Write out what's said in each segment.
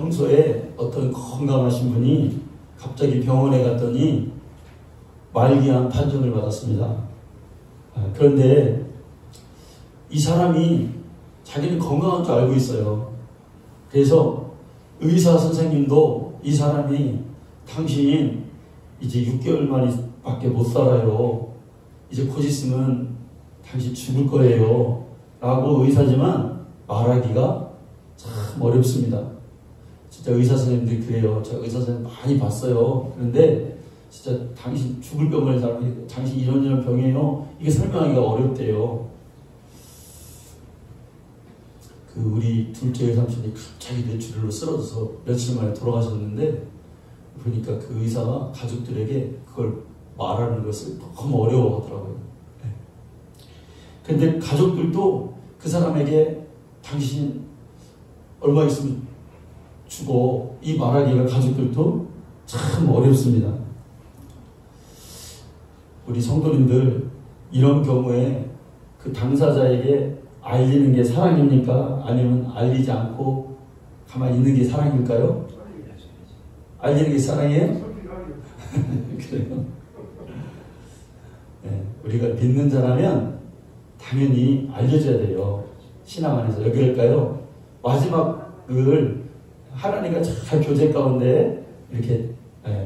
평소에 어떤 건강하신 분이 갑자기 병원에 갔더니 말기암 판정을 받았습니다. 그런데 이 사람이 자기는 건강한 줄 알고 있어요. 그래서 의사 선생님도 이 사람이 당신 이제 6개월만밖에 못 살아요. 이제 곧 있으면 당신 죽을 거예요. 라고 의사지만 말하기가 참 어렵습니다. 진짜 의사 선생님들이 그래요. 제가 의사 선생님 많이 봤어요. 그런데 진짜 당신 죽을 병을 사람이 당신 이런 병이에요. 이게 설명하기가 어렵대요. 그 우리 둘째 외삼촌이 갑자기 뇌출혈로 쓰러져서 며칠 만에 돌아가셨는데 보니까 그 의사가 가족들에게 그걸 말하는 것을 너무 어려워하더라고요. 그런데 가족들도 그 사람에게 당신 얼마 있으면 죽어 이 말하기가 가족들도 참 어렵습니다. 우리 성도님들 이런 경우에 그 당사자에게 알리는 게 사랑입니까? 아니면 알리지 않고 가만히 있는 게 사랑일까요? 알리는 게 사랑이에요? 그래요. 네, 우리가 믿는 자라면 당연히 알려줘야 돼요. 신앙 안에서. 왜 그럴까요? 마지막을 하나님과 잘 교제 가운데 이렇게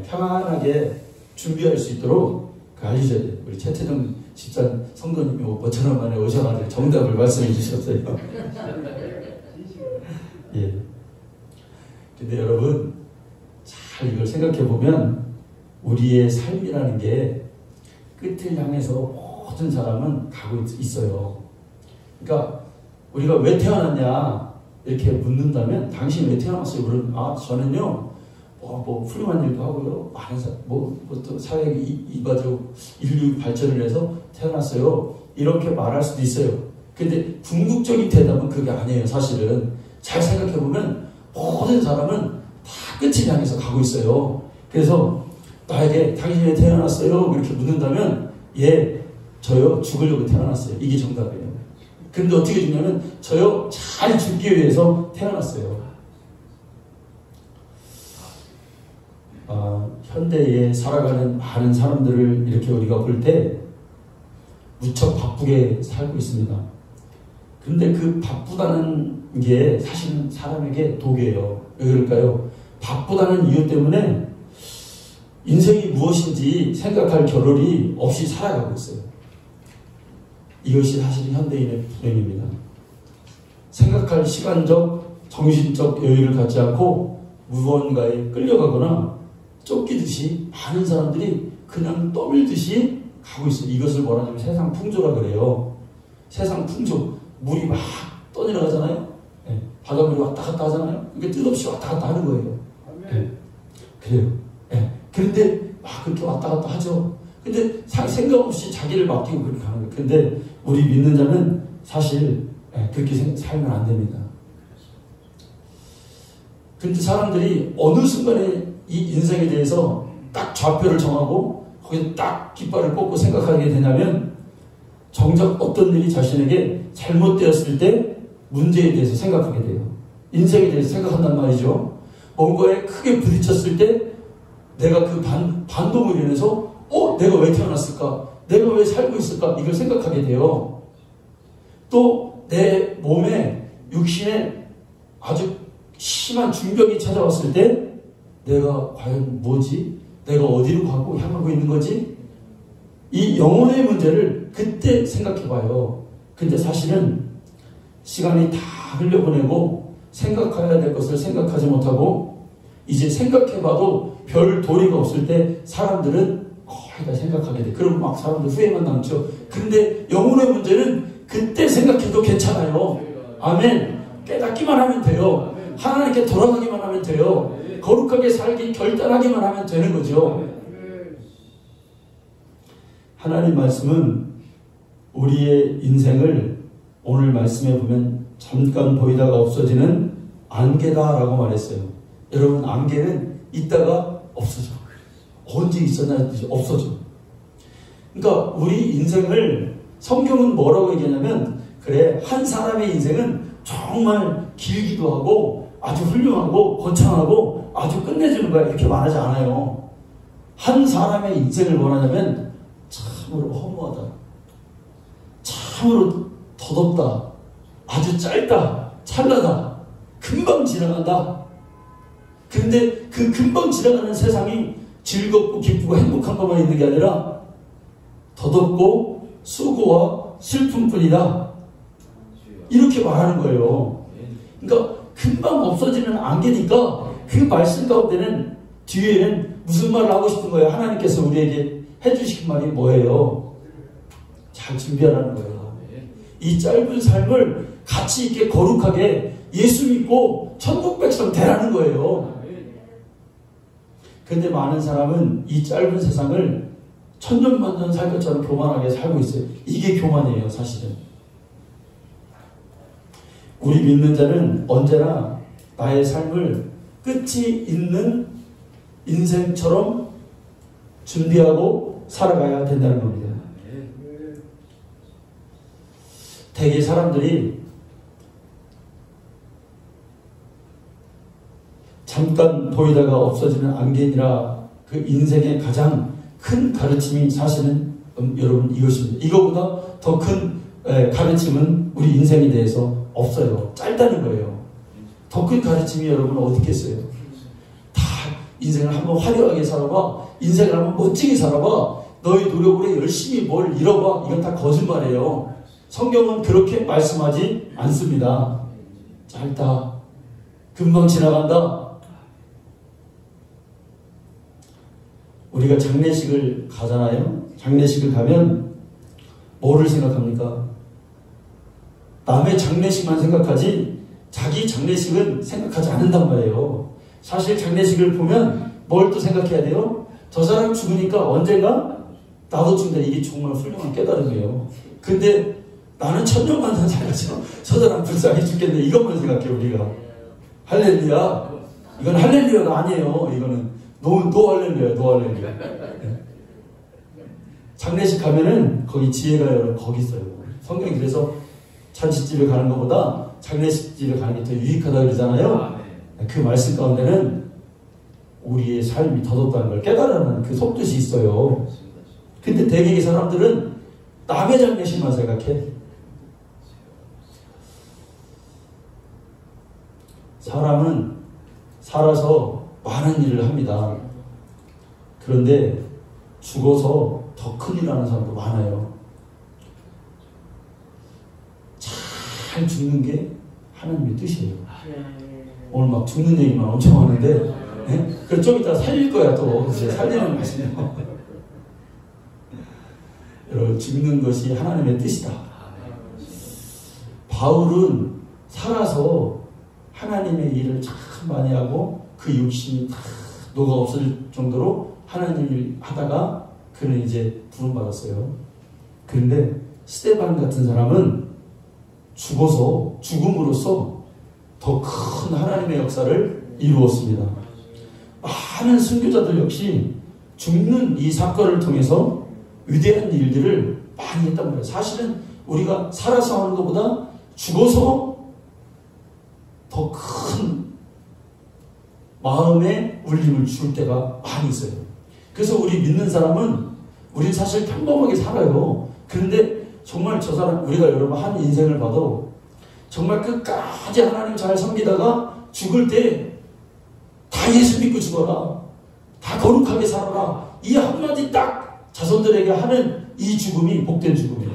평안하게 준비할 수 있도록 알려줘야 돼요. 우리 최태정 집사 성도님이 뭐처럼 만에 오셔가지고 정답을 말씀해 주셨어요. 예. 근데 여러분, 잘 이걸 생각해 보면 우리의 삶이라는 게 끝을 향해서 모든 사람은 가고 있어요. 그러니까 우리가 왜 태어났냐 이렇게 묻는다면 당신 왜 태어났어요? 그러면 저는요 뭐 훌륭한 일도 하고요 많은 또 사회에 이바지고 인류 발전을 해서 태어났어요 이렇게 말할 수도 있어요. 근데 궁극적인 대답은 그게 아니에요. 사실은 잘 생각해 보면 모든 사람은 다 끝을 향해서 가고 있어요. 그래서 나에게 당신이 왜 태어났어요? 이렇게 묻는다면 예 저요 죽으려고 태어났어요. 이게 정답이에요. 그런데 어떻게 죽냐면 저요 잘 죽기 위해서 태어났어요. 현대에 살아가는 많은 사람들을 이렇게 우리가 볼 때 무척 바쁘게 살고 있습니다. 그런데 그 바쁘다는 게 사실은 사람에게 독이에요. 왜 그럴까요? 바쁘다는 이유 때문에 인생이 무엇인지 생각할 겨를이 없이 살아가고 있어요. 이것이 사실 현대인의 불행입니다. 생각할 시간적, 정신적 여유를 갖지 않고 무언가에 끌려가거나 쫓기듯이 많은 사람들이 그냥 떠밀듯이 가고 있어요. 이것을 뭐라 하냐면 세상 풍조라 그래요. 세상 풍조. 물이 막 떠내려가잖아요. 네. 바닷물이 왔다 갔다 하잖아요. 이게 뜻없이 왔다 갔다 하는 거예요. 네. 그래요. 네. 그런데 막 그렇게 왔다 갔다 하죠. 근데 생각 없이 자기를 맡기고 그렇게 가는 거예요. 근데 우리 믿는 자는 사실 그렇게 살면 안 됩니다. 근데 사람들이 어느 순간에 이 인생에 대해서 딱 좌표를 정하고 거기에 딱 깃발을 꽂고 생각하게 되냐면 정작 어떤 일이 자신에게 잘못되었을 때 문제에 대해서 생각하게 돼요. 인생에 대해서 생각한단 말이죠. 뭔가에 크게 부딪혔을 때 내가 그 반동을 인해서 내가 왜 태어났을까? 내가 왜 살고 있을까? 이걸 생각하게 돼요. 또 내 몸에 육신에 아주 심한 중병이 찾아왔을 때 내가 과연 뭐지? 내가 어디로 향하고 있는 거지? 이 영혼의 문제를 그때 생각해봐요. 근데 사실은 시간이 다 흘려보내고 생각해야 될 것을 생각하지 못하고 이제 생각해봐도 별 도리가 없을 때 사람들은 거의 다 생각하게 돼. 그럼 막 사람들 후회만 남죠. 근데 영혼의 문제는 그때 생각해도 괜찮아요. 아멘. 깨닫기만 하면 돼요. 하나님께 돌아가기만 하면 돼요. 거룩하게 살기 결단하기만 하면 되는 거죠. 하나님 말씀은 우리의 인생을 오늘 말씀에 보면 잠깐 보이다가 없어지는 안개다라고 말했어요. 여러분, 안개는 있다가 없어져. 언제 있었나 없어져. 그러니까 우리 인생을 성경은 뭐라고 얘기하냐면 그래 한 사람의 인생은 정말 길기도 하고 아주 훌륭하고 거창하고 아주 끝내주는 거야. 이렇게 말하지 않아요. 한 사람의 인생을 원하냐면 참으로 허무하다, 참으로 더덥다, 아주 짧다, 찰나다, 금방 지나간다. 그런데 그 금방 지나가는 세상이 즐겁고 기쁘고 행복한 것만 있는 게 아니라 더덥고 수고와 슬픔뿐이다, 이렇게 말하는 거예요. 그러니까 금방 없어지는 안개니까 그 말씀 가운데는 뒤에는 무슨 말을 하고 싶은 거예요? 하나님께서 우리에게 해주신 말이 뭐예요? 잘 준비하라는 거예요. 이 짧은 삶을 가치 있게 거룩하게 예수 믿고 천국 백성 되라는 거예요. 그런데 많은 사람은 이 짧은 세상을 천년만년 살 것처럼 교만하게 살고 있어요. 이게 교만이에요, 사실은. 우리 믿는 자는 언제나 나의 삶을 끝이 있는 인생처럼 준비하고 살아가야 된다는 겁니다. 대개 사람들이 잠깐 보이다가 없어지는 안개니라 그 인생의 가장 큰 가르침이 사실은 여러분 이것입니다. 이거보다 더 큰 가르침은 우리 인생에 대해서 없어요. 짧다는 거예요. 더 큰 가르침이 여러분 어디 있겠어요? 다 인생을 한번 화려하게 살아봐, 인생을 한번 멋지게 살아봐, 너의 노력으로 열심히 뭘 이뤄봐. 이건 다 거짓말이에요. 성경은 그렇게 말씀하지 않습니다. 짧다, 금방 지나간다. 우리가 장례식을 가잖아요. 장례식을 가면 뭐를 생각합니까? 남의 장례식만 생각하지 자기 장례식은 생각하지 않는단 말이에요. 사실 장례식을 보면 뭘 또 생각해야 돼요? 저 사람 죽으니까 언젠가 나도 죽는다. 이게 정말 훌륭한 깨달음이에요. 근데 나는 천년만년 살았죠. 저 사람 불쌍히 죽겠네. 이것만 생각해 우리가. 할렐루야. 이건 할렐루야가 아니에요. 이거는 노 할렐루야, 노 할렐루야. 장례식 가면은 거기 지혜가 여러분 거기 있어요. 성경이 그래서 잔치집에 가는 것보다 장례식집에 가는 게 더 유익하다 그러잖아요. 그 말씀 가운데는 우리의 삶이 더덥다는 걸 깨달으라는 그 속뜻이 있어요. 근데 대개의 사람들은 남의 장례식만 생각해. 사람은 살아서 많은 일을 합니다. 그런데 죽어서 더 큰 일 하는 사람도 많아요. 잘 죽는 게 하나님의 뜻이에요. 오늘 막 죽는 얘기만 엄청 하는데, 네? 그럼 좀 이따 살릴 거야, 또. 이제 살리는 말씀이에요. 여러분, 죽는 것이 하나님의 뜻이다. 바울은 살아서 하나님의 일을 참 많이 하고 그 욕심이 다 녹아 없을 정도로 하나님 일 하다가 그는 이제 부름받았어요. 그런데 스데반 같은 사람은 죽음으로써 더 큰 하나님의 역사를 이루었습니다. 많은 선교자들 역시 죽는 이 사건을 통해서 위대한 일들을 많이 했단 말이에요. 사실은 우리가 살아서 하는 것보다 죽어서 더 큰 마음의 울림을 줄 때가 많이 있어요. 그래서 우리 믿는 사람은 우리 사실 평범하게 살아요. 그런데 정말 저 사람, 우리가 여러분 한 인생을 봐도 정말 끝까지 하나님 잘 섬기다가 죽을 때 다 예수 믿고 죽어라, 다 거룩하게 살아라, 이 한마디 딱 자손들에게 하는 이 죽음이 복된 죽음이에요.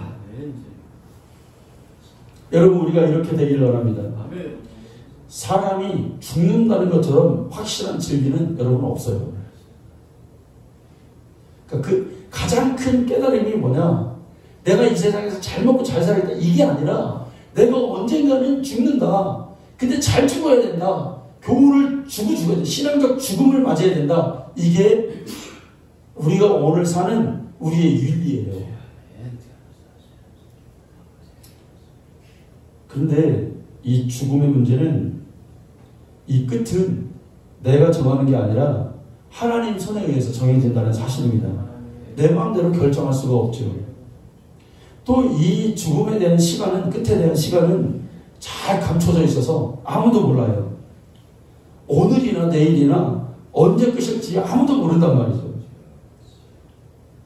여러분, 우리가 이렇게 되기를 원합니다. 사람이 죽는다는 것처럼 확실한 진리는 여러분 없어요. 그러니까 그 가장 큰 깨달음이 뭐냐? 내가 이 세상에서 잘 먹고 잘 살겠다, 이게 아니라 내가 언젠가는 죽는다. 근데 잘 죽어야 된다. 교훈을 주고 죽어야 된다. 신앙적 죽음을 맞아야 된다. 이게 우리가 오늘 사는 우리의 윤리예요. 그런데 이 죽음의 문제는, 이 끝은 내가 정하는 게 아니라 하나님 손에 의해서 정해진다는 사실입니다. 내 마음대로 결정할 수가 없죠. 또 이 죽음에 대한 시간은, 끝에 대한 시간은 잘 감춰져 있어서 아무도 몰라요. 오늘이나 내일이나 언제 끝일지 아무도 모른단 말이죠.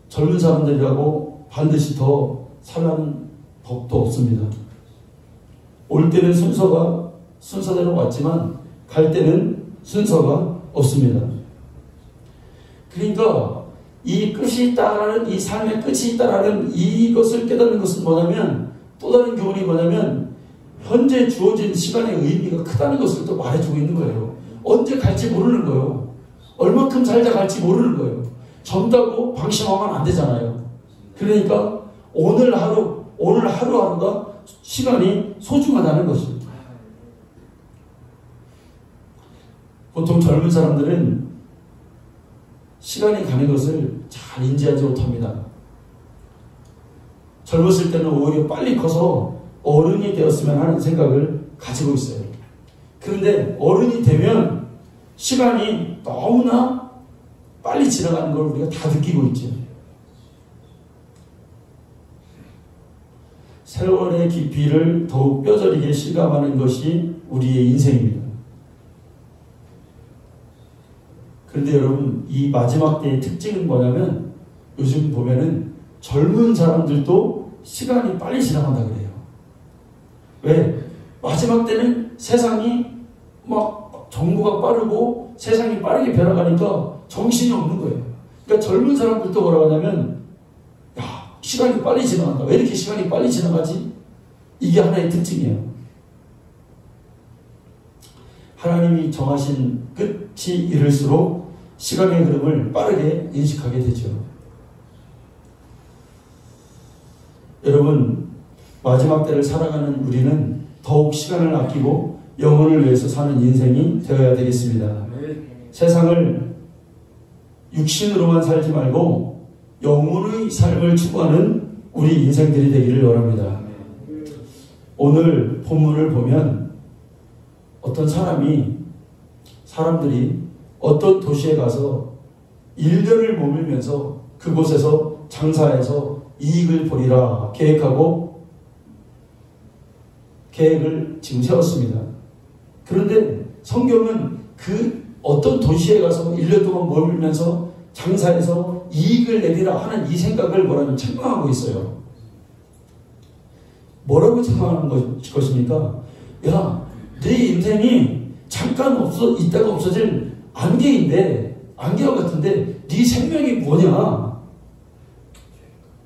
젊은 사람들이라고 반드시 더 살라는 법도 없습니다. 올 때는 순서대로 왔지만 갈 때는 순서가 없습니다. 그러니까 이 끝이 있다라는, 이 삶의 끝이 있다라는 이것을 깨닫는 것은 뭐냐면, 또 다른 교훈이 뭐냐면 현재 주어진 시간의 의미가 크다는 것을 또 말해주고 있는 거예요. 언제 갈지 모르는 거예요. 얼마큼 살다 갈지 모르는 거예요. 젊다고 방심하면 안 되잖아요. 그러니까 오늘 하루하루가 시간이 소중하다는 것입니다. 보통 젊은 사람들은 시간이 가는 것을 잘 인지하지 못합니다. 젊었을 때는 오히려 빨리 커서 어른이 되었으면 하는 생각을 가지고 있어요. 그런데 어른이 되면 시간이 너무나 빨리 지나가는 걸 우리가 다 느끼고 있죠. 세월의 깊이를 더욱 뼈저리게 실감하는 것이 우리의 인생입니다. 그런데 여러분, 이 마지막 때의 특징은 뭐냐면 요즘 보면은 젊은 사람들도 시간이 빨리 지나간다 그래요. 왜? 마지막 때는 세상이 막 정보가 빠르고 세상이 빠르게 변화가니까 정신이 없는 거예요. 그러니까 젊은 사람들도 뭐라고 하냐면, 야, 시간이 빨리 지나간다. 왜 이렇게 시간이 빨리 지나가지? 이게 하나의 특징이에요. 하나님이 정하신 끝이 이를수록 시간의 흐름을 빠르게 인식하게 되죠. 여러분, 마지막 때를 살아가는 우리는 더욱 시간을 아끼고 영혼을 위해서 사는 인생이 되어야 되겠습니다. 세상을 육신으로만 살지 말고 영혼의 삶을 추구하는 우리 인생들이 되기를 원합니다. 오늘 본문을 보면 어떤 사람들이 어떤 도시에 가서 1년을 머물면서 그곳에서 장사해서 이익을 보리라 계획을 지금 세웠습니다. 그런데 성경은 그 어떤 도시에 가서 1년 동안 머물면서 장사해서 이익을 내리라 하는 이 생각을 뭐라면 책망하고 있어요. 뭐라고 책망하는 것입니까? 야, 네 인생이 잠깐 있다가 없어질 안개와 같은데 네 생명이 뭐냐?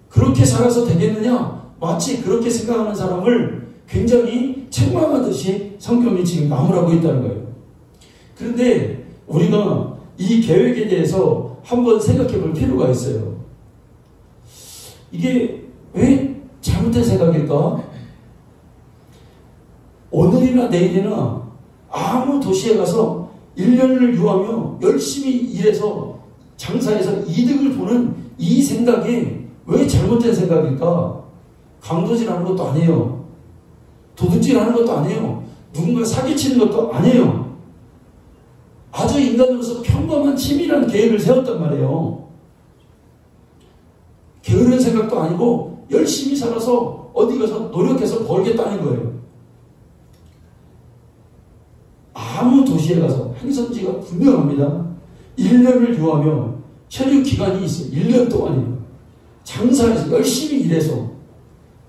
그렇게 살아서 되겠느냐? 마치 그렇게 생각하는 사람을 굉장히 책망하듯이 성경이 지금 나무라고 있다는 거예요. 그런데 우리가 이 계획에 대해서 한번 생각해 볼 필요가 있어요. 이게 왜 잘못된 생각일까? 오늘이나 내일이나 아무 도시에 가서 1년을 유하며 열심히 일해서 장사해서 이득을 보는 이 생각이 왜 잘못된 생각일까? 강도질하는 것도 아니에요. 도둑질하는 것도 아니에요. 누군가 사기치는 것도 아니에요. 아주 인간으로서 평범한 치밀한 계획을 세웠단 말이에요. 게으른 생각도 아니고 열심히 살아서 어디 가서 노력해서 벌겠다는 거예요. 아무 도시에 가서 행선지가 분명합니다. 1년을 유하며 체류 기간이 있어요. 1년 동안이에요. 장사해서 열심히 일해서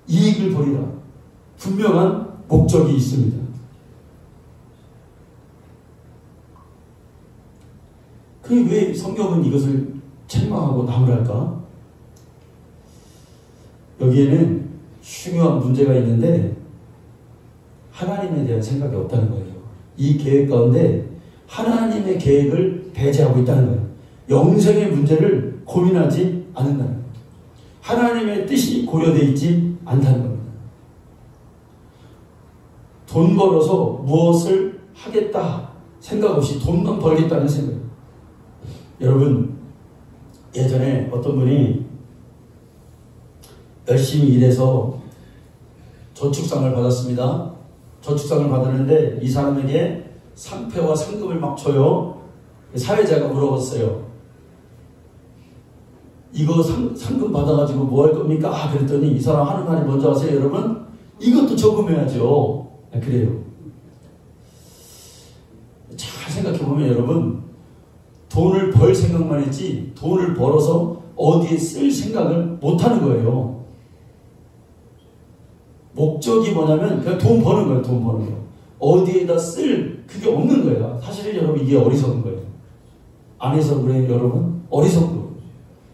이익을 보리라. 분명한 목적이 있습니다. 왜 성경은 이것을 책망하고 나무랄까? 여기에는 중요한 문제가 있는데 하나님에 대한 생각이 없다는 거예요. 이 계획 가운데 하나님의 계획을 배제하고 있다는 거예요. 영생의 문제를 고민하지 않는다는 거예요. 하나님의 뜻이 고려되어 있지 않다는 겁니다. 돈 벌어서 무엇을 하겠다 생각 없이 돈만 벌겠다는 생각. 여러분, 예전에 어떤 분이 열심히 일해서 저축상을 받았습니다. 저축상을 받았는데 이 사람에게 상패와 상금을 막 줘요. 사회자가 물어봤어요. 이거 상금 받아가지고 뭐 할 겁니까? 그랬더니 이 사람 하는 말이 뭔지 아세요, 여러분? 이것도 저금해야죠. 그래요. 잘 생각해 보면 여러분, 돈을 벌 생각만 했지 돈을 벌어서 어디에 쓸 생각을 못하는 거예요. 목적이 뭐냐면 그냥 돈 버는 거예요. 돈 버는 거. 어디에다 쓸 그게 없는 거예요. 사실 여러분 이게 어리석은 거예요. 안에서 그래요 여러분? 어리석은 거예요.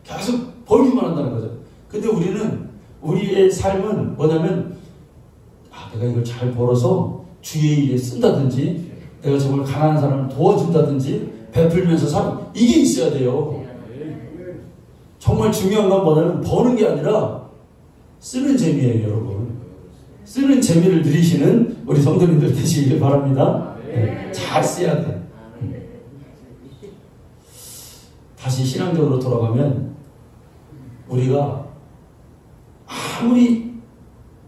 계속 벌기만 한다는 거죠. 근데 우리는 우리의 삶은 뭐냐면 내가 이걸 잘 벌어서 주의 일에 쓴다든지 내가 정말 가난한 사람을 도와준다든지 베풀면서 사는 이게 있어야 돼요. 정말 중요한 건 뭐냐면 버는 게 아니라 쓰는 재미예요. 여러분. 쓰는 재미를 누리시는 우리 성도님들 되시길 바랍니다. 네, 잘 써야 돼. 다시 신앙적으로 돌아가면 우리가 아무리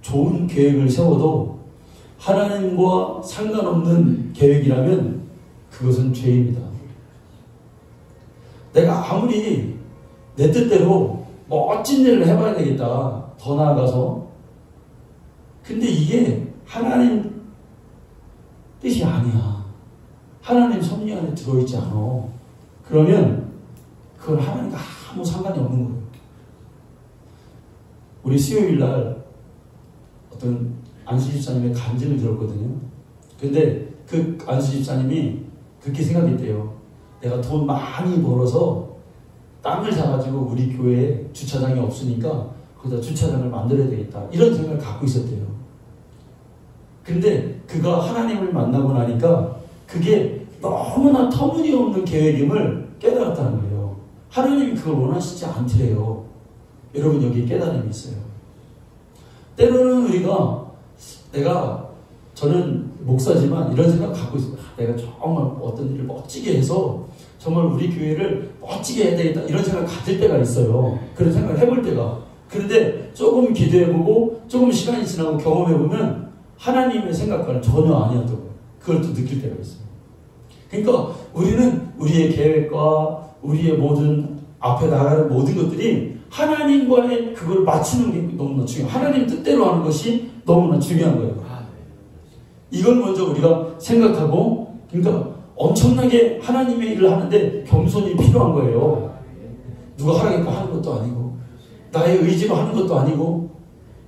좋은 계획을 세워도 하나님과 상관없는 계획이라면 그것은 죄입니다. 내가 아무리 내 뜻대로 멋진 일을 해봐야 되겠다. 더 나아가서. 근데 이게 하나님 뜻이 아니야. 하나님 섭리 안에 들어있지 않아. 그러면 그건 하나님과 아무 상관이 없는 거예요. 우리 수요일 날 어떤 안수 집사님의 간증을 들었거든요. 근데 그 안수 집사님이 그렇게 생각했대요. 내가 돈 많이 벌어서 땅을 사가지고 우리 교회에 주차장이 없으니까 거기다 주차장을 만들어야 되겠다. 이런 생각을 갖고 있었대요. 근데 그가 하나님을 만나고 나니까 그게 너무나 터무니없는 계획임을 깨달았다는 거예요. 하나님이 그걸 원하시지 않더래요. 여러분 여기 깨달음이 있어요. 때로는 우리가 저는 목사지만 이런 생각 갖고 있어요. 내가 정말 어떤 일을 멋지게 해서 정말 우리 교회를 멋지게 해야 되겠다 이런 생각을 가질 때가 있어요. 그런 생각을 해볼 때가. 그런데 조금 기도해보고 조금 시간이 지나고 경험해보면 하나님의 생각과는 전혀 아니었던 거예요. 그걸 또 느낄 때가 있어요. 그러니까 우리는 우리의 계획과 우리의 모든 앞에 나가는 모든 것들이 하나님과의 그걸 맞추는 게 너무나 중요해요. 하나님 뜻대로 하는 것이 너무나 중요한 거예요. 이걸 먼저 우리가 생각하고, 그러니까 엄청나게 하나님의 일을 하는데 겸손이 필요한 거예요. 누가 하라니까 하는 것도 아니고 나의 의지로 하는 것도 아니고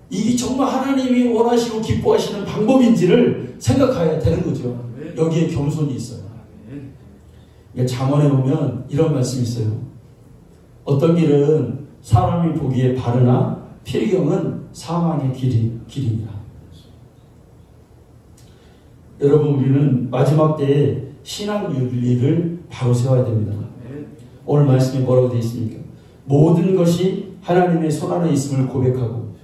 이게 정말 하나님이 원하시고 기뻐하시는 방법인지를 생각해야 되는 거죠. 여기에 겸손이 있어요. 잠언에 보면 이런 말씀이 있어요. 어떤 길은 사람이 보기에 바르나 필경은 사망의 길이니라. 여러분 우리는 마지막 때에 신앙 윤리를 바로 세워야 됩니다. 오늘 말씀에 뭐라고 되어 있습니까? 모든 것이 하나님의 손 안에 있음을 고백하고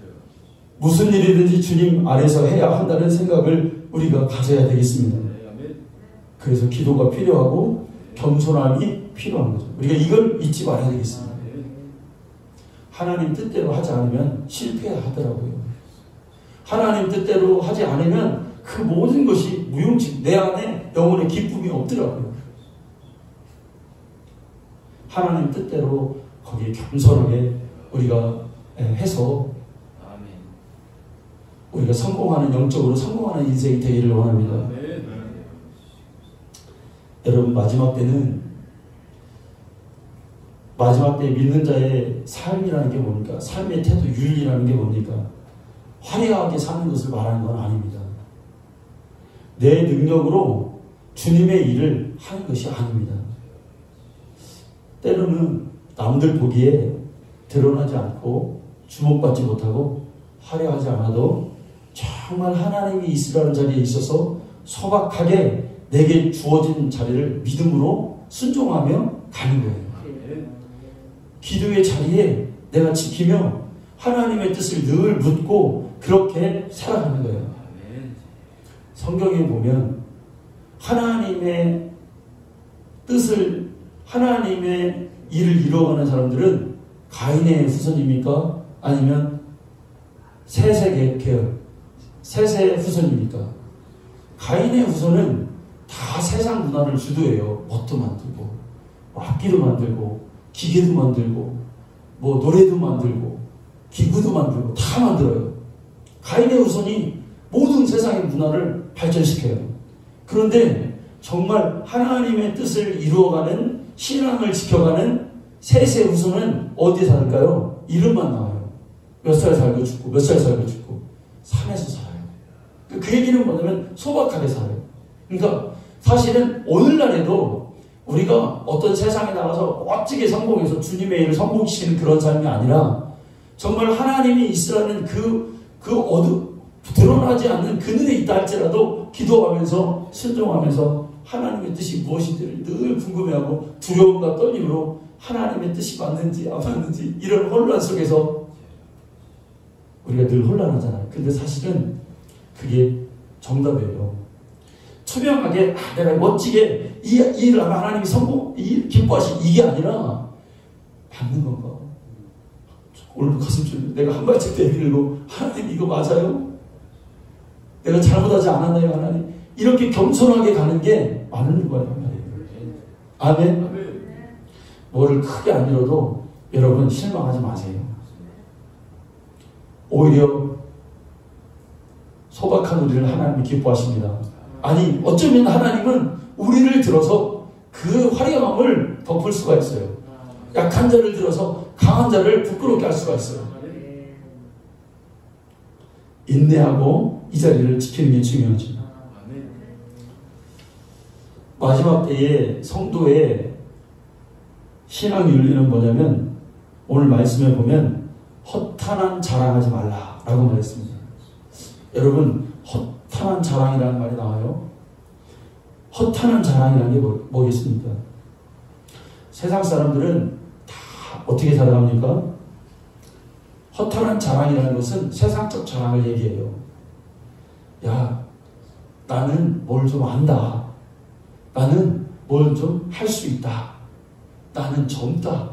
무슨 일이든지 주님 안에서 해야 한다는 생각을 우리가 가져야 되겠습니다. 그래서 기도가 필요하고 겸손함이 필요한 거죠. 우리가 이걸 잊지 말아야 되겠습니다. 하나님 뜻대로 하지 않으면 실패하더라고요. 하나님 뜻대로 하지 않으면 그 모든 것이 무용지, 내 안에 영혼의 기쁨이 없더라고요. 하나님 뜻대로 거기에 겸손하게 우리가 해서 우리가 성공하는, 영적으로 성공하는 인생이 되기를 원합니다. 여러분 마지막 때는, 마지막 때 믿는 자의 삶이라는 게 뭡니까? 삶의 태도, 윤리라는 게 뭡니까? 화려하게 사는 것을 말하는 건 아닙니다. 내 능력으로 주님의 일을 하는 것이 아닙니다. 때로는 남들 보기에 드러나지 않고 주목받지 못하고 화려하지 않아도 정말 하나님이 있으라는 자리에 있어서 소박하게 내게 주어진 자리를 믿음으로 순종하며 가는 거예요. 기도의 자리에 내가 지키며 하나님의 뜻을 늘 묻고 그렇게 살아가는 거예요. 성경에 보면 하나님의 뜻을, 하나님의 일을 이루어가는 사람들은 가인의 후손입니까? 아니면 셋의 계열, 셋의 후손입니까? 가인의 후손은 다 세상 문화를 주도해요. 뭣도 만들고, 악기도 만들고, 기계도 만들고, 노래도 만들고, 기구도 만들고, 다 만들어요. 가인의 후손이 모든 세상의 문화를 발전시켜요. 그런데 정말 하나님의 뜻을 이루어가는 신앙을 지켜가는 셋의 후손은 어디에 살까요? 이름만 나와요. 몇 살 살고 죽고 몇 살 살고 죽고 산에서 살아요. 그 얘기는 뭐냐면 소박하게 살아요. 그러니까 사실은 오늘날에도 우리가 어떤 세상에 나가서 멋지게 성공해서 주님의 일을 성공시키는 그런 삶이 아니라 정말 하나님이 있으라는 드러나지 않는 그늘에 있다 할지라도 기도하면서 순종하면서 하나님의 뜻이 무엇인지를 늘 궁금해하고 두려움과 떨림으로 하나님의 뜻이 맞는지 안 맞는지 이런 혼란 속에서 우리가 늘 혼란하잖아요. 근데 사실은 그게 정답이에요. 투명하게 내가 멋지게 이 일을 하면 하나님이 기뻐하시 이게 아니라 받는 건가? 오늘도 가슴 좀 내가 한 발짝 내밀고 하나님 이거 맞아요? 내가 잘못하지 않았나요 하나님? 이렇게 겸손하게 가는 게 많은 거예요. 아멘? 뭐를 크게 안 잃어도 여러분 실망하지 마세요. 오히려 소박한 우리를 하나님이 기뻐하십니다. 아니 어쩌면 하나님은 우리를 들어서 그 화려함을 덮을 수가 있어요. 약한 자를 들어서 강한 자를 부끄럽게 할 수가 있어요. 인내하고 이 자리를 지키는 게 중요하죠. 마지막 때에 성도의 신앙 윤리는 뭐냐면 오늘 말씀에 보면 허탄한 자랑하지 말라라고 말했습니다. 여러분 허탄한 자랑이라는 말이 나와요. 허탄한 자랑이라는 게 뭐겠습니까? 세상 사람들은 다 어떻게 자랑합니까? 허탄한 자랑이라는 것은 세상적 자랑을 얘기해요. 야, 나는 뭘 좀 안다. 나는 뭘 좀 할 수 있다. 나는 젊다.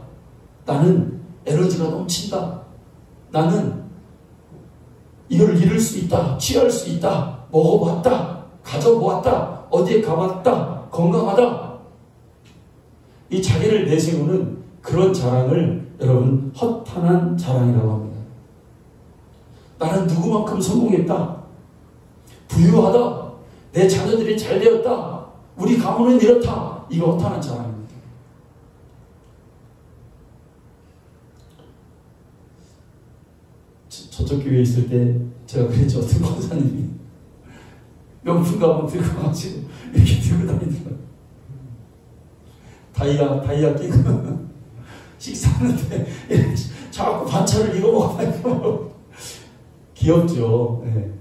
나는 에너지가 넘친다. 나는 이걸 이룰 수 있다. 취할 수 있다. 먹어봤다. 가져보았다. 어디에 가봤다. 건강하다. 이 자기를 내세우는 그런 자랑을 여러분 허탄한 자랑이라고 합니다. 나는 누구만큼 성공했다. 부유하다. 내 자녀들이 잘 되었다. 우리 가문은 이렇다. 이거 허탄한 자랑입니다. 저쪽 교회에 있을 때 제가 그랬죠. 어떤 권사님이 명품 가방 들고 가지고 이렇게 들고 다니더라고요. 다이아 끼고 식사하는데 자꾸 반찬을 이거 먹어가지고 귀엽죠. 네.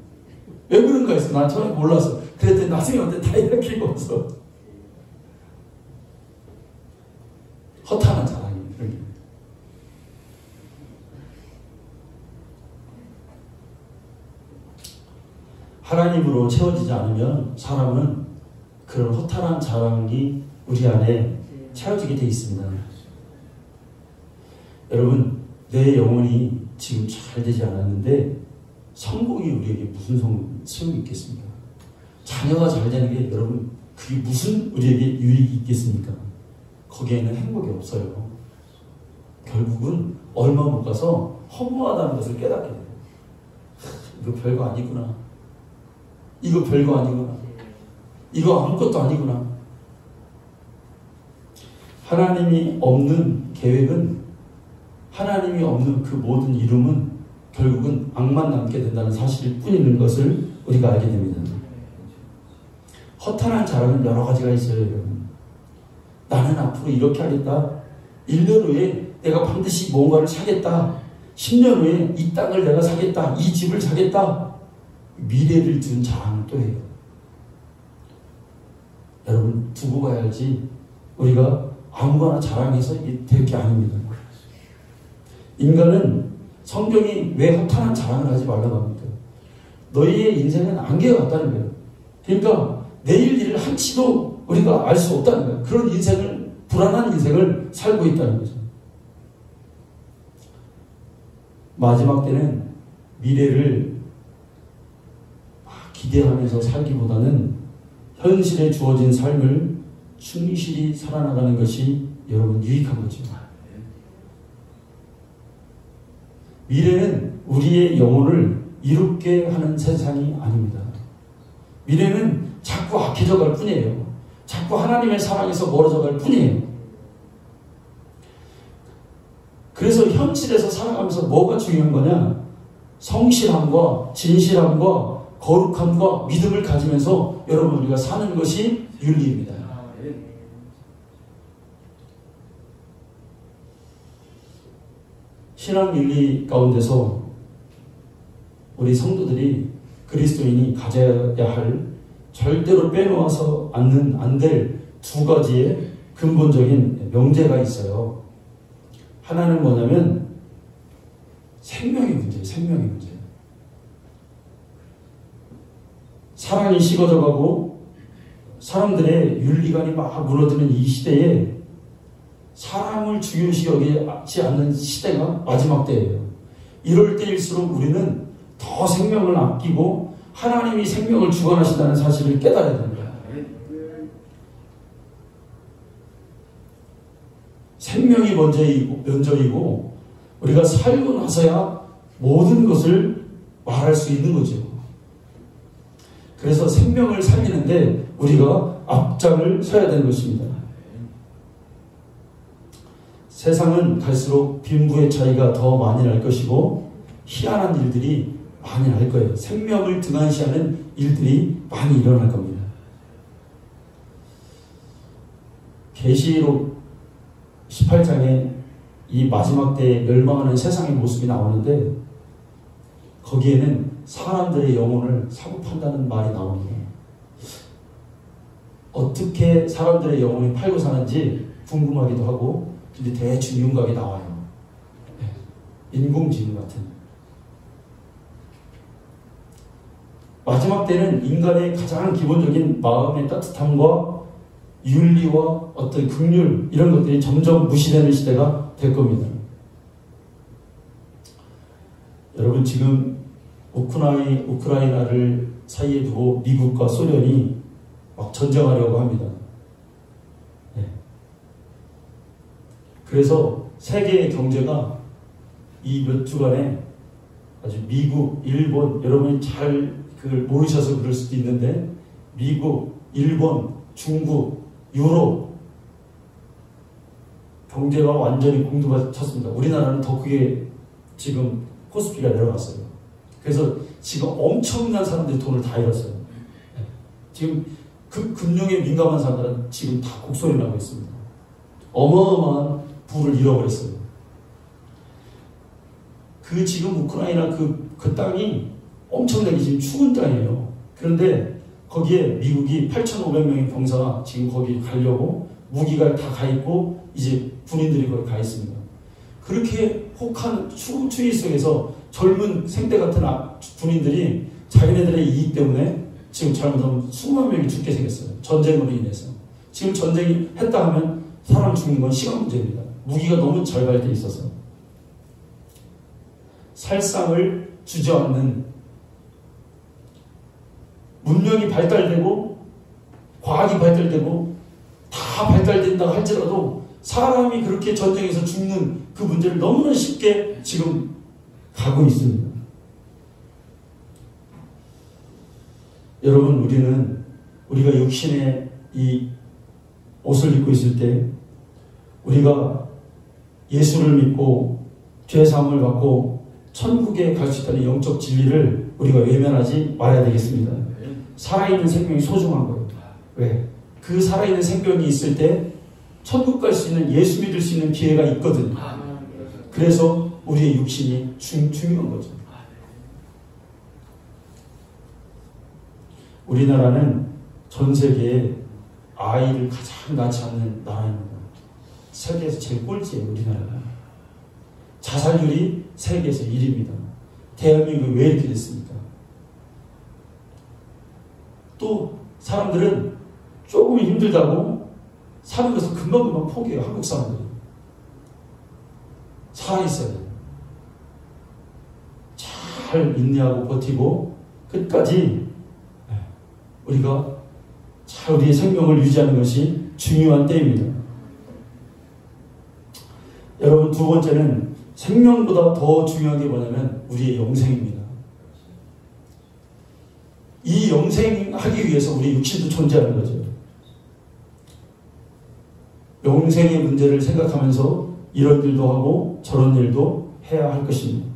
왜 그런가 했어. 난 처음에 몰랐어. 그랬더니 나중에 왔는데 다이아 끼고 와서 허탄한 자랑이 그런 게. 하나님으로 채워지지 않으면 사람은 그런 허탄한 자랑이 우리 안에 채워지게 되어 있습니다. 여러분, 내 영혼이 지금 잘 되지 않았는데 성공이 우리에게 무슨 소용이 있겠습니까? 자녀가 잘 되는 게 여러분 그게 무슨 우리에게 유익이 있겠습니까? 거기에는 행복이 없어요. 결국은 얼마 못 가서 허무하다는 것을 깨닫게 돼요. 이거 별거 아니구나. 이거 별거 아니구나. 이거 아무것도 아니구나. 하나님이 없는 계획은, 하나님이 없는 그 모든 이름은 결국은 악만 남게 된다는 사실일 뿐인 것을 우리가 알게 됩니다. 허탄한 자랑은 여러 가지가 있어요, 여러분. 나는 앞으로 이렇게 하겠다. 1년 후에 내가 반드시 뭔가를 사겠다. 10년 후에 이 땅을 내가 사겠다. 이 집을 사겠다. 미래를 둔 자랑을 또 해요. 여러분, 두고 봐야 알지. 우리가 아무거나 자랑해서 될 게 아닙니다. 인간은 성경이 왜 허탄한 자랑을 하지 말라고 합니까? 너희의 인생은 안개 같다는 거예요. 그러니까 내일 일을 한치도 우리가 알 수 없다는 거예요. 그런 인생을, 불안한 인생을 살고 있다는 거죠. 마지막 때는 미래를 기대하면서 살기보다는 현실에 주어진 삶을 충실히 살아나가는 것이 여러분 유익한 거죠. 미래는 우리의 영혼을 이롭게 하는 세상이 아닙니다. 미래는 자꾸 악해져 갈 뿐이에요. 자꾸 하나님의 사랑에서 멀어져 갈 뿐이에요. 그래서 현실에서 살아가면서 뭐가 중요한 거냐? 성실함과 진실함과 거룩함과 믿음을 가지면서 여러분 우리가 사는 것이 윤리입니다. 신앙 윤리 가운데서 우리 성도들이 그리스도인이 가져야 할 절대로 빼놓아서 안 될 두 가지의 근본적인 명제가 있어요. 하나는 뭐냐면 생명의 문제예요. 생명의 문제. 사랑이 식어져가고 사람들의 윤리관이 막 무너지는 이 시대에 사람을 중요시 여기지 않는 시대가 마지막 때예요. 이럴 때일수록 우리는 더 생명을 아끼고 하나님이 생명을 주관하신다는 사실을 깨달아야 됩니다. 생명이 먼저이고 우리가 살고 나서야 모든 것을 말할 수 있는 거죠. 그래서 생명을 살리는데 우리가 앞장을 서야 되는 것입니다. 세상은 갈수록 빈부의 차이가 더 많이 날 것이고 희한한 일들이 많이 날 거예요. 생명을 등한시하는 일들이 많이 일어날 겁니다. 계시록 18장에 이 마지막 때에 멸망하는 세상의 모습이 나오는데 거기에는 사람들의 영혼을 사고 판다는 말이 나옵니다. 어떻게 사람들의 영혼이 팔고 사는지 궁금하기도 하고 근데 대충 윤곽이 나와요. 인공지능 같은. 마지막 때는 인간의 가장 기본적인 마음의 따뜻함과 윤리와 어떤 긍휼 이런 것들이 점점 무시되는 시대가 될 겁니다. 여러분 지금 우크라이나를 사이에 두고 미국과 소련이 막 전쟁하려고 합니다. 네. 그래서 세계의 경제가 이 몇 주간에 아주 미국, 일본 여러분이 잘 그걸 모르셔서 그럴 수도 있는데 미국, 일본, 중국, 유럽 경제가 완전히 공두가 쳤습니다. 우리나라는 더 크게 지금 코스피가 내려갔어요. 그래서 지금 엄청난 사람들이 돈을 다 잃었어요. 지금 금융에 민감한 사람들은 지금 다 곡소리 나고 있습니다. 어마어마한 부를 잃어버렸어요. 그 지금 우크라이나 그 땅이 엄청나게 지금 추운 땅이에요. 그런데 거기에 미국이 8,500명의 병사가 지금 거기 가려고 무기가 다 가 있고 이제 군인들이 거기 가 있습니다. 그렇게 혹한 추위 속에서 젊은 생대 같은 군인들이 자기네들의 이익 때문에 지금 잘못하면 20만 명이 죽게 생겼어요. 전쟁으로 인해서. 지금 전쟁이 했다 하면 사람 죽는 건 시간 문제입니다. 무기가 너무 절발되어 있어서. 살상을 주저앉는 문명이 발달되고 과학이 발달되고 다 발달된다고 할지라도 사람이 그렇게 전쟁에서 죽는 그 문제를 너무나 쉽게 지금 가고 있습니다. 여러분 우리가 육신의 이 옷을 입고 있을 때 우리가 예수를 믿고 죄사함을 받고 천국에 갈 수 있다는 영적 진리를 우리가 외면하지 말아야 되겠습니다. 살아있는 생명이 소중한 거예요. 왜? 그 살아있는 생명이 있을 때 천국 갈 수 있는 예수 믿을 수 있는 기회가 있거든요. 그래서 우리의 육신이 중요한 거죠. 우리나라는 전 세계에 아이를 가장 낳지 않는 나라입니다. 세계에서 제일 꼴찌예요. 우리나라가. 자살률이 세계에서 1위입니다. 대한민국이 왜 이렇게 됐습니까? 또 사람들은 조금 힘들다고 사는 것을 금방금방 포기해요. 한국 사람들이. 살아있어야 돼요. 잘 인내하고 버티고 끝까지 우리가 잘 우리의 생명을 유지하는 것이 중요한 때입니다. 여러분 두 번째는 생명보다 더 중요한 게 뭐냐면 우리의 영생입니다. 이 영생하기 위해서 우리 육신도 존재하는 거죠. 영생의 문제를 생각하면서 이런 일도 하고 저런 일도 해야 할 것입니다.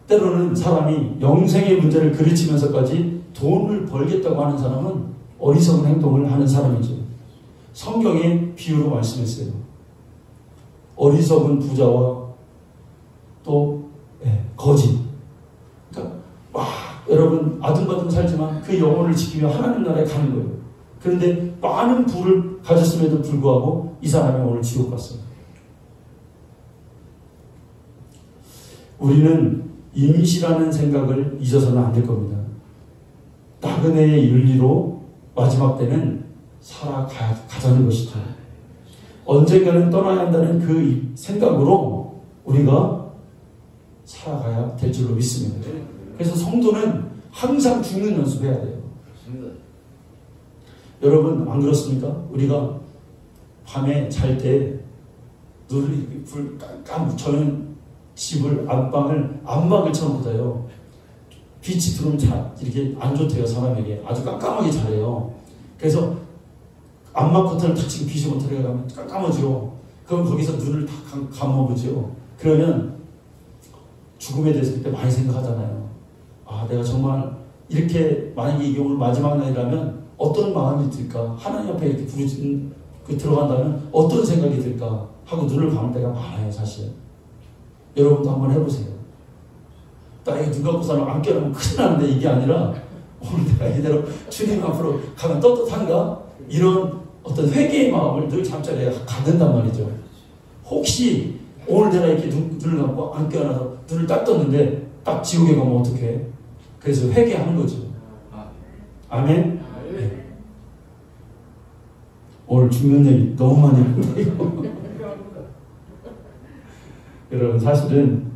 때로는 사람이 영생의 문제를 그르치면서까지 돈을 벌겠다고 하는 사람은 어리석은 행동을 하는 사람이죠. 성경에 비유로 말씀했어요. 어리석은 부자와 또 거지. 그러니까 여러분 아둥바둥 살지만 그 영혼을 지키며 하나님 나라에 가는 거예요. 그런데 많은 부를 가졌음에도 불구하고 이 사람이 오늘 지옥 갔어요. 우리는 임시라는 생각을 잊어서는 안 될 겁니다. 나그네의 윤리로 마지막 때는 살아가자는 것이죠. 언젠가는 떠나야 한다는 그 생각으로 우리가 살아가야 될 줄로 믿습니다. 그래서 성도는 항상 죽는 연습해야 돼요. 여러분 안 그렇습니까? 우리가 밤에 잘 때 눈을 불 깜깜 저는 집을 안방을 쳐놓고 자요. 빛이 들어오면 이렇게 안 좋대요. 사람에게 아주 깜깜하게 자래요. 그래서 안마 커튼을 탁 치고 빛이 못 들어가면 깜깜하죠. 그럼 거기서 눈을 다 감아보죠. 그러면 죽음에 대해서 그때 많이 생각하잖아요. 내가 정말 이렇게 만약에 이게 오늘 마지막 날이라면 어떤 마음이 들까? 하나님 앞에 이렇게 들어간다면 어떤 생각이 들까? 하고 눈을 감을 때가 많아요, 사실. 여러분도 한번 해보세요. 나에게 눈 감고 사람 안 깨어나면 큰일 나는데 이게 아니라 오늘 내가 이대로 주님 앞으로 가면 떳떳한가? 이런 어떤 회개의 마음을 늘 잠자리에 갖는단 말이죠. 혹시 오늘 내가 이렇게 눈을 감고 안 깨어나서 눈을 딱 떴는데 딱 지옥에 가면 어떡해? 그래서 회개하는 거죠. 아멘? 네. 오늘 죽는 얘기 너무 많이 했는데 여러분 사실은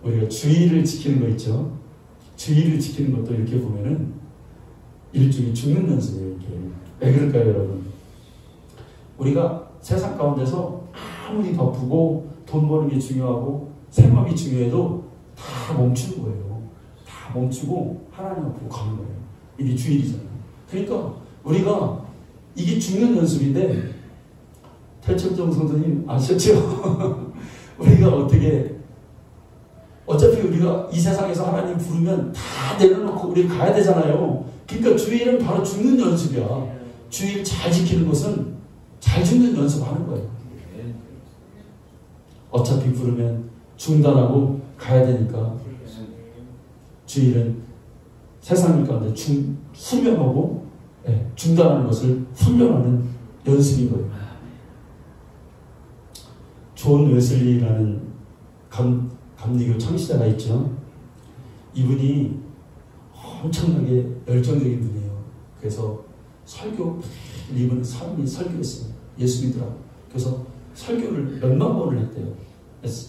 우리가 주의를 지키는 거 있죠. 주의를 지키는 것도 이렇게 보면은 일종의 죽는 연습이에요. 이렇게. 왜 그럴까요, 여러분? 우리가 세상 가운데서 아무리 바쁘고 돈 버는 게 중요하고 생업이 중요해도 다 멈추는 거예요. 다 멈추고 하나님 앞으로 가는 거예요. 이게 주일이잖아요. 그러니까 우리가 이게 죽는 연습인데 태철정 성도님 아셨죠? 우리가 어차피 우리가 이 세상에서 하나님 부르면 다 내려놓고 우리 가야 되잖아요. 그러니까 주일은 바로 죽는 연습이야. 주일 잘 지키는 것은 잘 죽는 연습하는 거예요. 어차피 부르면 중단하고 가야 되니까 주일은 세상 가운데 수면하고 중단하는 것을 훈련하는 연습인 거예요. 존 웨슬리라는 감리교 창시자가 있죠. 이분이 엄청나게 열정적인 분이에요. 그래서 이분 사람이 설교했어요. 예수 믿으라고. 그래서 설교를 몇만 번을 했대요.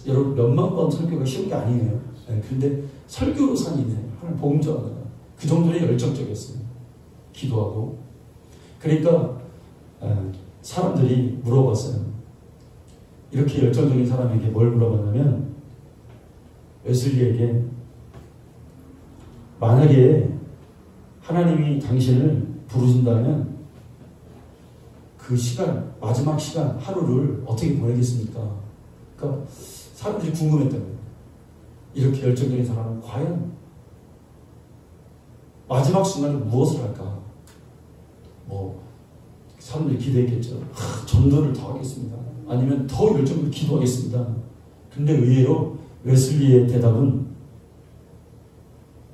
여러분 몇만 번 설교가 쉬운 게 아니에요. 근데 설교로 산 인생, 하나님 복음 전하다가 그 정도의 열정적이었어요. 기도하고. 그러니까 사람들이 물어봤어요. 이렇게 열정적인 사람에게 뭘 물어봤냐면 웨슬리에게 만약에 하나님이 당신을 부르신다면 그 시간, 마지막 시간, 하루를 어떻게 보내겠습니까? 그러니까 사람들이 궁금했던 거예요. 이렇게 열정적인 사람은 과연 마지막 순간에 무엇을 할까? 사람들이 기대했겠죠. 전도를 더 하겠습니다. 아니면 더 열정적으로 기도하겠습니다. 근데 의외로 웨슬리의 대답은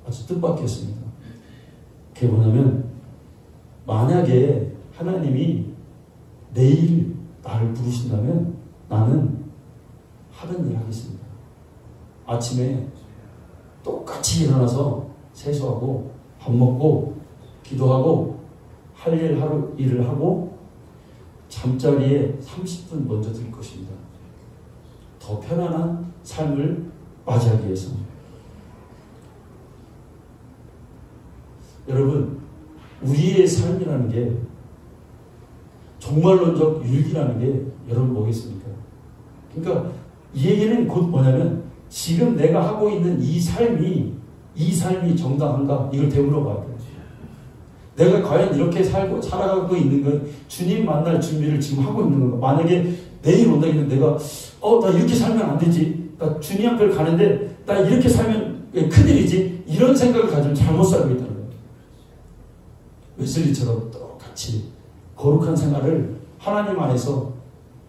아주 뜻밖이었습니다. 그게 뭐냐면 만약에 하나님이 내일 나를 부르신다면 나는 하던 일 하겠습니다. 아침에 똑같이 일어나서 세수하고 밥 먹고 기도하고 할 일 하루 일을 하고 잠자리에 30분 먼저 들 것입니다. 더 편안한 삶을 맞이하기 위해서. 여러분, 우리의 삶이라는 게 종말론적 윤리라는 게 여러분 뭐겠습니까? 그러니까 이 얘기는 곧 뭐냐면 지금 내가 하고 있는 이 삶이 정당한가? 이걸 되물어봐야 돼요. 내가 과연 이렇게 살아가고 있는 건 주님 만날 준비를 지금 하고 있는 건가? 만약에 내일 온다면 내가 나 이렇게 살면 안 되지. 나 주님 앞에 가는데 나 이렇게 살면 큰일이지. 이런 생각을 가지면 잘못 살고 있다는 거예요. 웨슬리처럼 똑같이 거룩한 생활을 하나님 안에서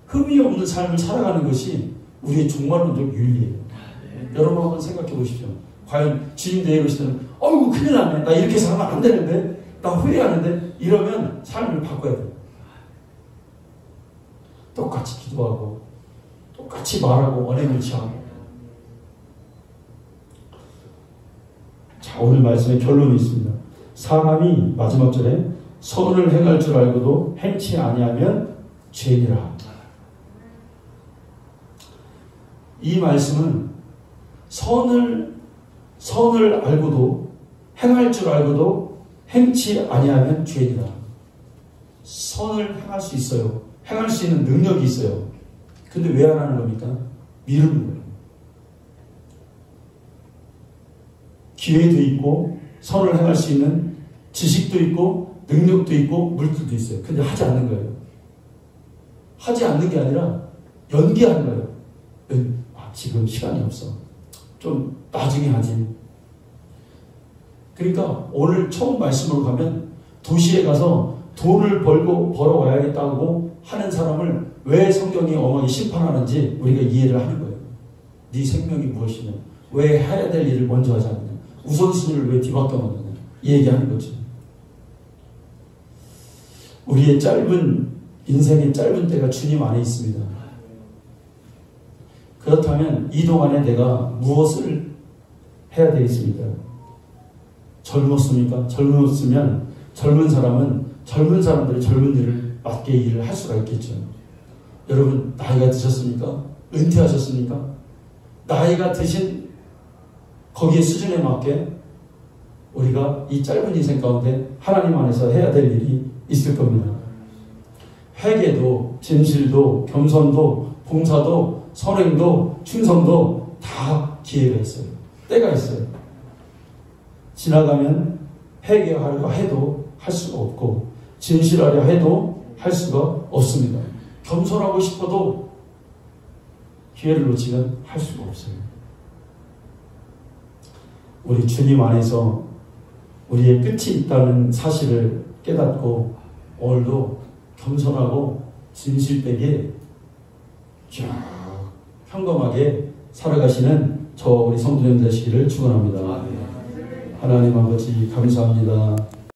흠이 없는 삶을 살아가는 것이 우리의 종말론적 윤리예요. 여러분 한번 생각해 보십시오. 과연 주님 내일 오시면 어이구 큰일 났네. 나 이렇게 살면 안 되는데. 나 후회하는데. 이러면 삶을 바꿔야 돼요. 똑같이 기도하고 똑같이 말하고 언행을 취하고. 자, 오늘 말씀의 결론이 있습니다. 사람이 마지막 절에 선을 행할 줄 알고도 행치 아니하면 죄니라. 이 말씀은 선을 알고도 행할 줄 알고도 행치 아니하면 죄니라. 선을 행할 수 있어요. 행할 수 있는 능력이 있어요. 근데 왜 안 하는 겁니까? 미루는 거예요. 기회도 있고 선을 행할 수 있는 지식도 있고 능력도 있고 물질도 있어요. 근데 하지 않는 거예요. 하지 않는 게 아니라 연기하는 거예요. 지금 시간이 없어. 좀 나중에 하지. 그러니까 오늘 처음 말씀으로 가면 도시에 가서 돈을 벌어와야겠다고 하는 사람을 왜 성경이 엄하게 심판하는지 우리가 이해를 하는 거예요. 네 생명이 무엇이냐. 왜 해야 될 일을 먼저 하지 않느냐. 우선순위를 왜 뒤바꿔 놓느냐. 이 얘기하는 거죠. 우리의 인생의 짧은 때가 주님 안에 있습니다. 그렇다면 이 동안에 내가 무엇을 해야 되겠습니까? 젊었습니까? 젊었으면 젊은 사람들이 젊은 일을 맞게 일을 할 수가 있겠죠. 여러분 나이가 드셨습니까? 은퇴하셨습니까? 나이가 드신 거기에 수준에 맞게 우리가 이 짧은 인생 가운데 하나님 안에서 해야 될 일이 있을 겁니다. 회개도 진실도 겸손도 봉사도 선행도 충성도 다 기회가 있어요. 때가 있어요. 지나가면 회개하려 해도 할 수가 없고 진실하려 해도 할 수가 없습니다. 겸손하고 싶어도 기회를 놓치면 할 수가 없어요. 우리 주님 안에서 우리의 끝이 있다는 사실을 깨닫고 오늘도 겸손하고 진실되게 쭉 평범하게 살아가시는 저 우리 성도님 되시기를 축원합니다. 하나님 아버지 감사합니다.